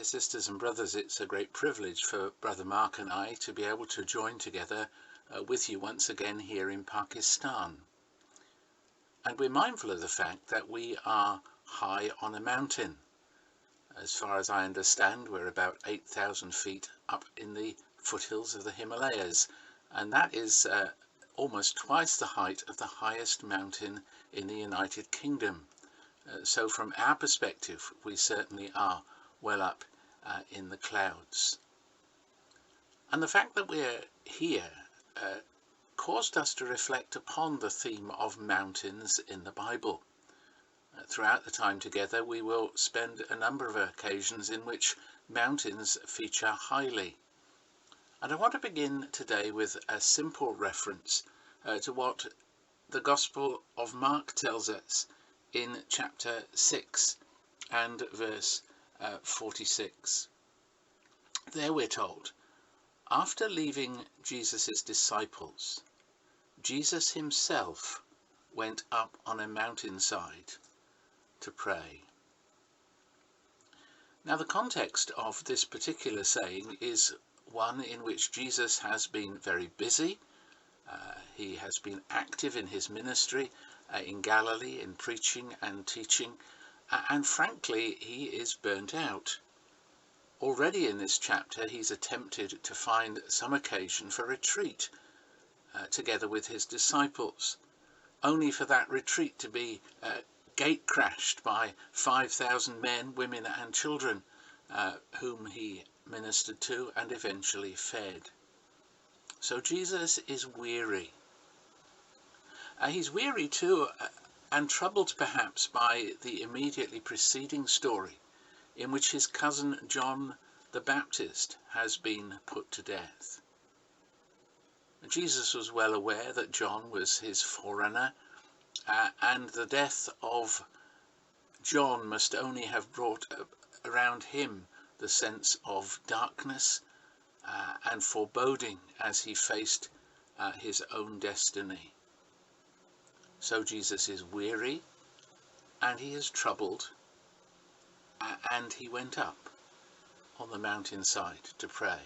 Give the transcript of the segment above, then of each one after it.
Dear sisters and brothers, it's a great privilege for Brother Mark and I to be able to join together with you once again here in Pakistan. And we're mindful of the fact that we are high on a mountain. As far as I understand, we're about 8,000 feet up in the foothills of the Himalayas, and that is almost twice the height of the highest mountain in the United Kingdom. So from our perspective, we certainly are well up in the clouds. And the fact that we're here caused us to reflect upon the theme of mountains in the Bible. Throughout the time together, we will spend a number of occasions in which mountains feature highly. And I want to begin today with a simple reference to what the Gospel of Mark tells us in chapter 6 and verse 46. There we're told, after leaving Jesus' disciples, Jesus himself went up on a mountainside to pray. Now the context of this particular saying is one in which Jesus has been very busy. He has been active in his ministry in Galilee, in preaching and teaching, and frankly he is burnt out. Already in this chapter he's attempted to find some occasion for retreat together with his disciples, only for that retreat to be gate crashed by 5,000 men, women and children whom he ministered to and eventually fed. So Jesus is weary. He's weary too and troubled perhaps by the immediately preceding story in which his cousin John the Baptist has been put to death. Jesus was well aware that John was his forerunner, and the death of John must only have brought around him the sense of darkness and foreboding as he faced his own destiny. So Jesus is weary and he is troubled, and he went up on the mountainside to pray.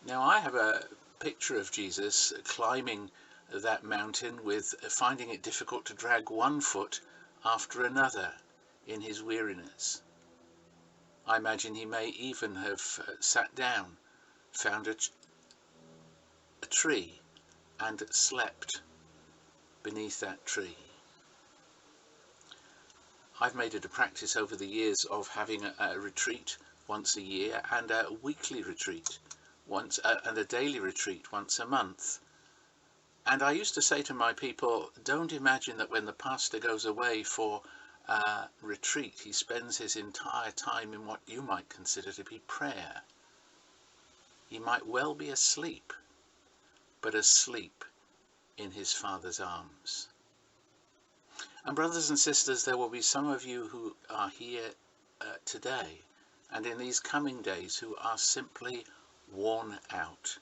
Now I have a picture of Jesus climbing that mountain with finding it difficult to drag one foot after another in his weariness. I imagine he may even have sat down, found a tree and slept beneath that tree. I've made it a practice over the years of having a retreat once a year and a weekly retreat once and a daily retreat once a month. And I used to say to my people, don't imagine that when the pastor goes away for a retreat, he spends his entire time in what you might consider to be prayer. He might well be asleep, but asleep in his Father's arms. And brothers and sisters, there will be some of you who are here today and in these coming days who are simply worn out.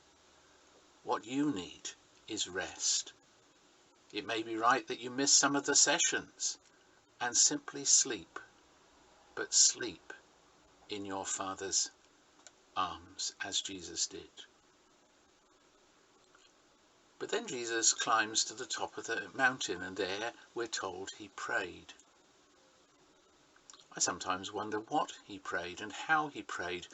What you need is rest. It may be right that you miss some of the sessions and simply sleep, but sleep in your Father's arms as Jesus did. But then Jesus climbs to the top of the mountain, and there we're told he prayed. I sometimes wonder what he prayed and how he prayed.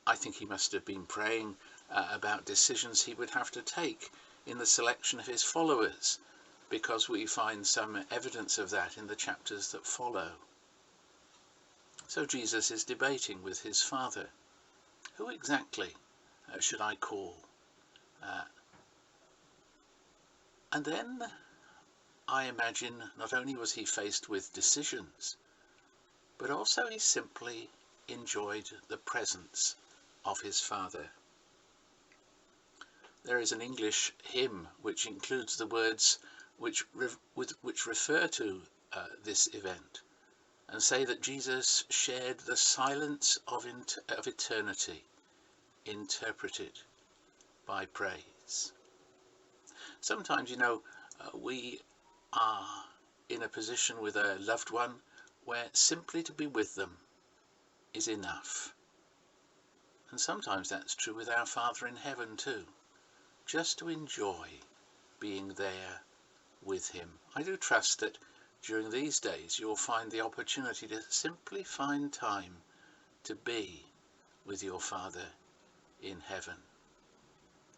I think he must have been praying about decisions he would have to take in the selection of his followers, because we find some evidence of that in the chapters that follow. So Jesus is debating with his Father. Who exactly should I call? And then I imagine not only was he faced with decisions, but also he simply enjoyed the presence of his Father. There is an English hymn which includes the words which refer to this event and say that Jesus shared the silence of eternity, interpreted by praise. Sometimes, we are in a position with a loved one where simply to be with them is enough. And sometimes that's true with our Father in heaven too, just to enjoy being there with him. I do trust that during these days you'll find the opportunity to simply find time to be with your Father in heaven.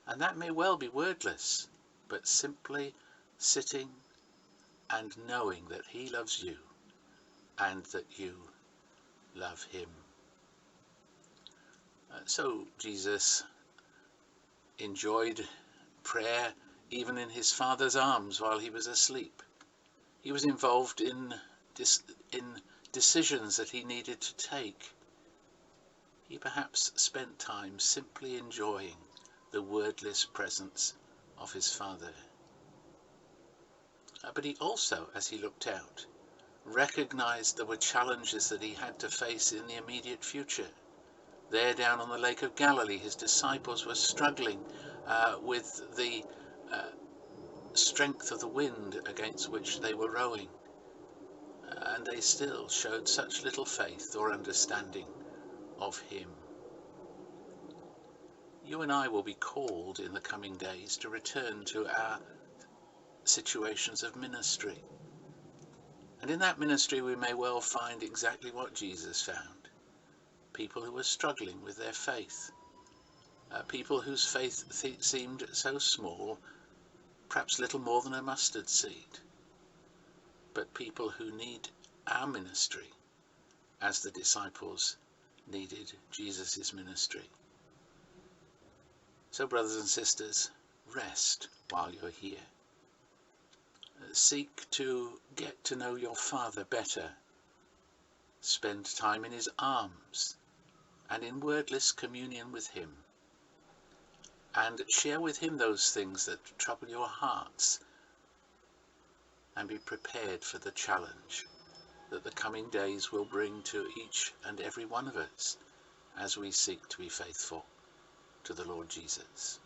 And that may well be wordless, but simply sitting and knowing that he loves you and that you love him. So Jesus enjoyed prayer even in his Father's arms while he was asleep. He was involved in decisions that he needed to take. He perhaps spent time simply enjoying the wordless presence of his Father. But he also, as he looked out, recognized there were challenges that he had to face in the immediate future. There down on the Lake of Galilee, his disciples were struggling with the strength of the wind against which they were rowing. And they still showed such little faith or understanding of him. You and I will be called in the coming days to return to our situations of ministry. And in that ministry we may well find exactly what Jesus found. People who were struggling with their faith. People whose faith seemed so small, perhaps little more than a mustard seed. But people who need our ministry as the disciples needed Jesus' ministry. So brothers and sisters, rest while you're here. Seek to get to know your Father better. Spend time in his arms and in wordless communion with him. And share with him those things that trouble your hearts. And be prepared for the challenge that the coming days will bring to each and every one of us as we seek to be faithful to the Lord Jesus.